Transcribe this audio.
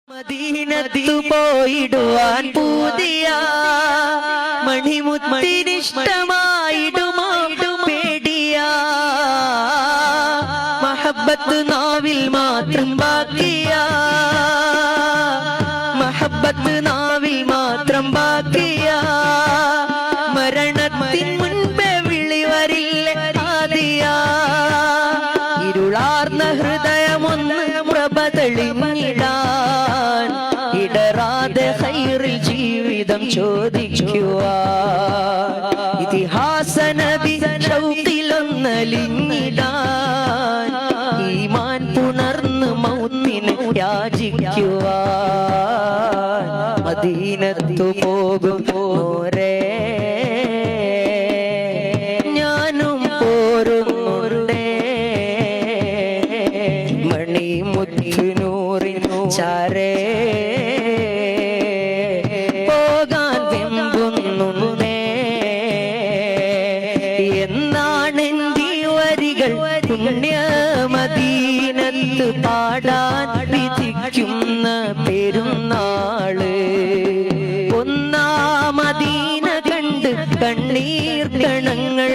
മദീനത്തു പോയിടുവാൻ പൂതിയ മണിമുത്തിനിഷ്ടമായിടുമോ പേടിയ മഹബത്ത് നാവിൽ മാത്രം ബാക്കിയ മഹബത്ത് നാവിൽ മാത്രം ബാക്കിയ മരണത്തിൻ മുൻപേ വിളി വരില്ല ആദിയ ഇരുളാർന്ന ഹൃദയമൊന്ന് പ്രഭ തെളിഞ്ഞിടാൻ ഇടറാതെ ഖൈറിൽ ജീവിതം ചോദിക്കുവാൻ ഇതിഹാസ നബി ഷൗഖിലൊന്നലിഞ്ഞിടാൻ ഈമാൻ പുണർന്ന് മൗത്തിനെ യാചിക്കുവാൻ മദീനത്തു പോകുന്നോരേ ഞാനും പോരുന്നുണ്ടേ മണിമുത്തിനൂറിനു ചാരേ പോകാൻ വെമ്പുന്നുണ്ടേ എന്നാണെന്റെ വരികൾ പുണ്യ മദീനത്ത് പാടാൻ വിധിക്കുന്ന പെരുന്നാള് ഒന്നാം മദീന കണ്ട് കണ്ണീർ കണങ്ങൾ